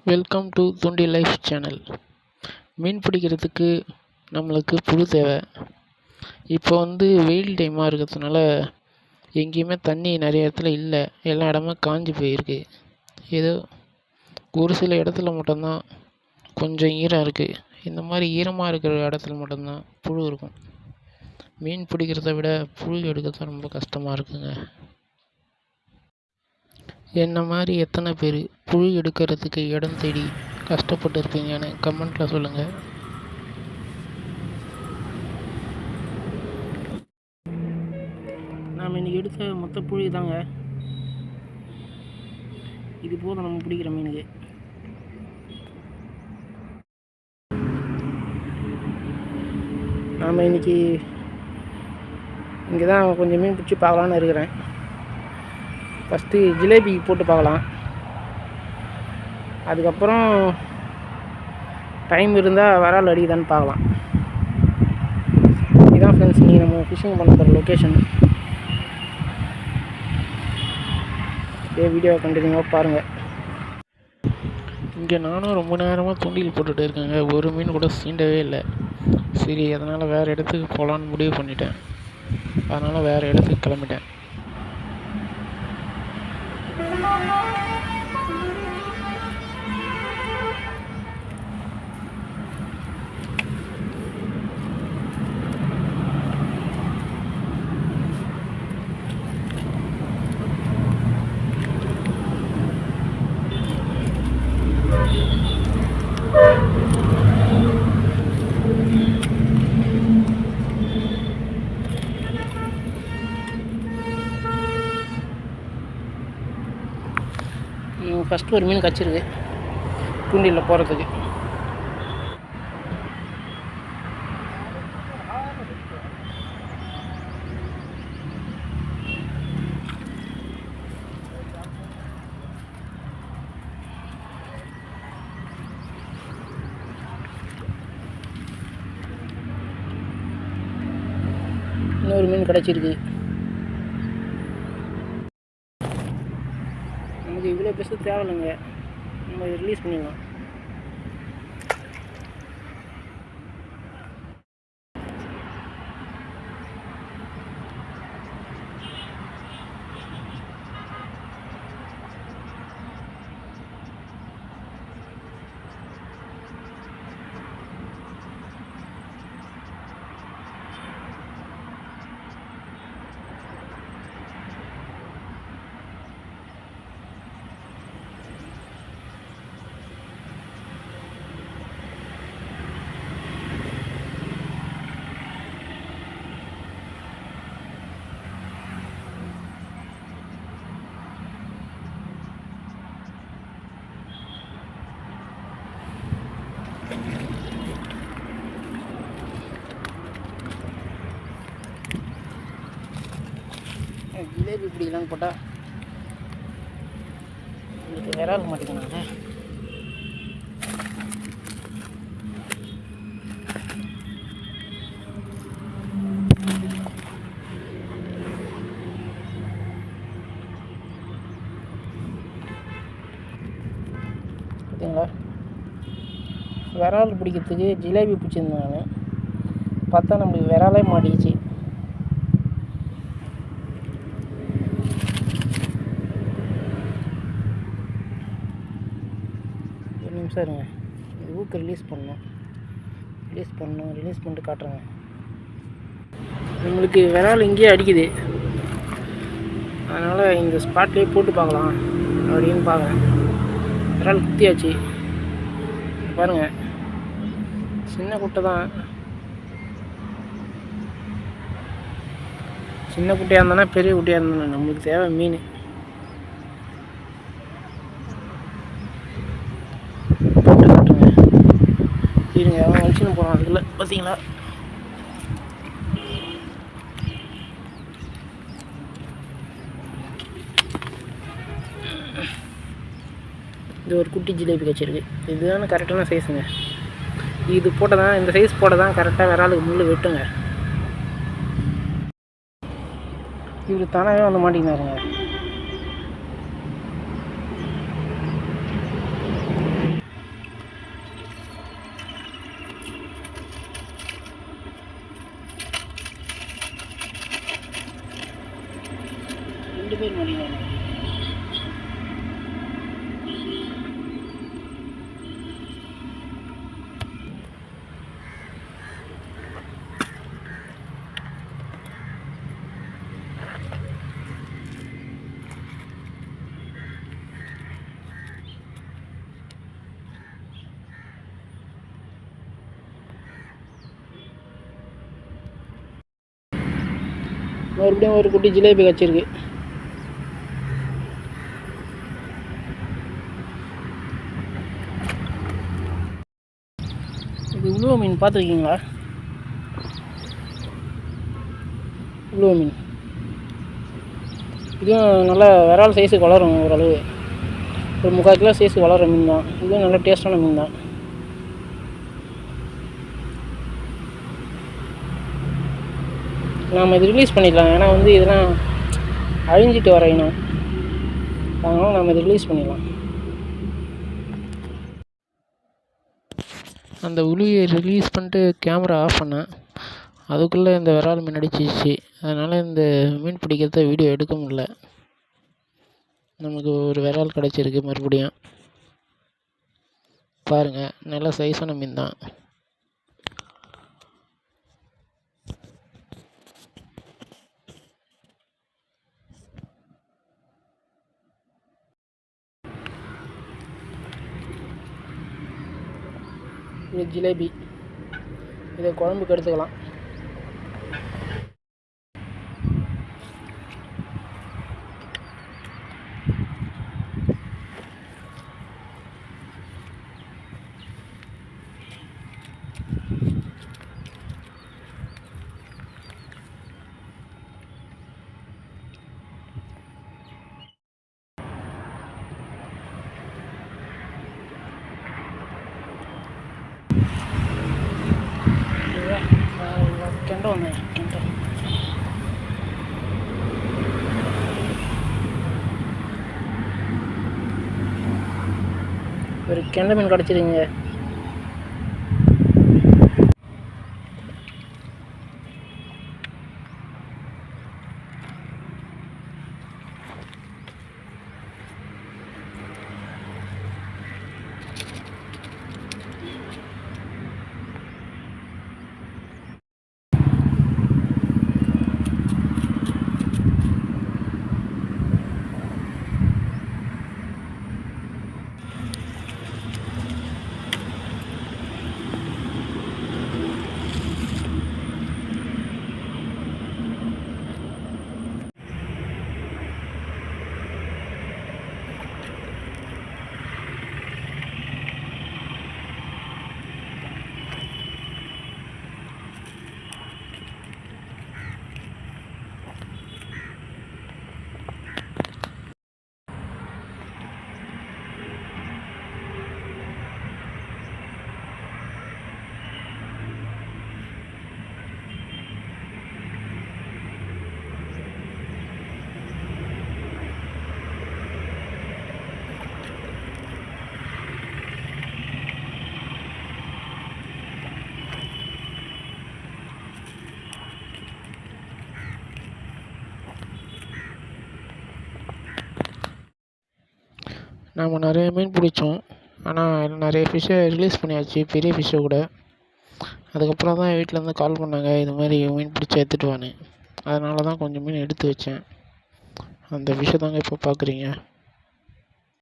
Welcome to Thondi life channel. மீன் பிடிக்கிறதுக்கு நம்மளுக்கு புழு தேவை. இப்போ வெயில் டைமாக இருக்கிறதுனால எங்கேயுமே தண்ணி நிறைய இடத்துல இல்லை, எல்லா இடமும் காஞ்சி போயிருக்கு. ஏதோ ஒரு சில இடத்துல மட்டும்தான் கொஞ்சம் ஈரம் இருக்குது. இந்த மாதிரி ஈரமாக இருக்கிற இடத்துல மட்டும்தான் புழு இருக்கும். மீன் பிடிக்கிறத விட புழு எடுக்கிறது ரொம்ப கஷ்டமாக இருக்குங்க. என்ன மாதிரி எத்தனை பேர் புழு எடுக்கிறதுக்கு இடம் தேடி கஷ்டப்பட்டு இருக்கீங்கன்னு கமெண்ட்டில் சொல்லுங்கள். நாம் இன்றைக்கி எடுத்த மொத்த புழு தாங்க. இது போதும் நம்ம பிடிக்கிற மீனுக்கு. நாம் இன்றைக்கி இங்கே தான் கொஞ்சம் மீன் பிடிச்சி பார்க்கலான்னு இருக்கிறேன். ஃபஸ்ட்டு ஜிலேபி போட்டு பார்க்கலாம், அதுக்கப்புறம் டைம் இருந்தால் விரால் அடிக்குதான்னு பார்க்கலாம். இதுதான் ஃப்ரெண்ட்ஸ் நீங்கள் நம்ம ஃபிஷ்ஷிங் பண்ண போகிற லொக்கேஷன். வீடியோவை கண்டினியூவாக பாருங்கள். இங்கே நானும் ரொம்ப நேரமாக தூண்டில் போட்டுகிட்டு இருக்கேங்க, ஒரு மீன் கூட சீண்டவே இல்லை. சரி, அதனால் வேறு இடத்துக்கு போகலான்னு முடிவு பண்ணிட்டேன். அதனால் வேறு இடத்துக்கு கிளம்பிட்டேன். ஃபஸ்ட்டு ஒரு மீன் கச்சிருக்கு தூண்டிலில் போகிறதுக்கு. இன்னொரு மீன் கிடச்சிருக்கு. நமக்கு இவ்வளோ பெருசு தேவையில்லைங்க, நம்ம ரிலீஸ் பண்ணிடலாம். ஜிலேபி பிடிக்கலான்னு போட்டால் உங்களுக்கு விரால் மாட்டேங்கிறாங்க. பார்த்தீங்களா, விரால் பிடிக்கிறதுக்கு ஜிலேபி பிடிச்சிருந்தாங்க, பார்த்தா நம்மளுக்கு விராலே மாட்டிக்கிச்சு. நிமிஷம் இருங்க, இது ஊக்கு ரிலீஸ் பண்ணிட்டு காட்டுறேங்க. நம்மளுக்கு விரால் இங்கேயே அடிக்குது, அதனால் இந்த ஸ்பாட்லேயே போட்டு பார்க்கலாம் அப்படின்னு பார்க்குறேன். விரால் குத்தியாச்சு பாருங்கள், சின்ன குட்டை தான். சின்ன குட்டையாக இருந்தானா பெரிய குட்டையாக இருந்தானே நம்மளுக்கு தேவை மீன். இருங்க, அவன் வச்சுன்னு போகிறான் அதுக்குள்ள. பார்த்தீங்களா, இது ஒரு குட்டி ஜிலேபி கச்சிருக்கு. இதுதானே கரெக்டான சைஸுங்க. இது போட்டதான், இந்த சைஸ் போட்டதான் கரெக்டாக விராலுக்கு முள் வெட்டுங்க. இவர் தானாகவே வந்து மாட்டிக்கினாருங்க. மறுபடியும் ஒரு குட்டி ஜிலேபி கச்சிருக்கு. இது உளுவ மீன் பார்த்துருக்கீங்களா? உளுவ மீன் இதுவும் நல்லா விரால் சைஸுக்கு வளரும். ஓரளவு ஒரு 3/4 கிலோ சைஸுக்கு வளர மீன் தான். இதுவும் நல்லா டேஸ்டான மீன் தான். நாம் இது ரிலீஸ் பண்ணிடலாம். ஏன்னா வந்து இதெல்லாம் அழிஞ்சிட்டு வர இனம், அதனால் நம்ம இதை ரிலீஸ் பண்ணிடலாம். அந்த உளியை ரிலீஸ் பண்ணிட்டு கேமரா ஆஃப் பண்ணேன். அதுக்குள்ளே இந்த விரால் மீன் அடிச்சிச்சு. அதனால் இந்த மீன் பிடிக்கிறத வீடியோ எடுக்க முடியல. நமக்கு ஒரு விரால் கிடச்சிருக்கு மறுபடியும். பாருங்கள், நல்ல சைஸான மீன் தான். இது ஜிலேபி. இதை குழம்புக்கு எடுத்துக்கலாம். கெண்டை ஒன்று கெண்டை ஒரு கெண்டை மீன் கிடச்சிருங்க. நாம் நிறைய மீன் பிடிச்சோம். ஆனால் நிறைய ஃபிஷ்ஷை ரிலீஸ் பண்ணியாச்சு, பெரிய ஃபிஷ்ஷை கூட. அதுக்கப்புறம் தான் வீட்டிலேருந்து கால் பண்ணாங்க, இது மாதிரி மீன் பிடிச்சி எடுத்துகிட்டு வான்னு. அதனால தான் கொஞ்சம் மீன் எடுத்து வச்சேன். அந்த ஃபிஷ்ஷை தாங்க இப்போ பார்க்குறீங்க.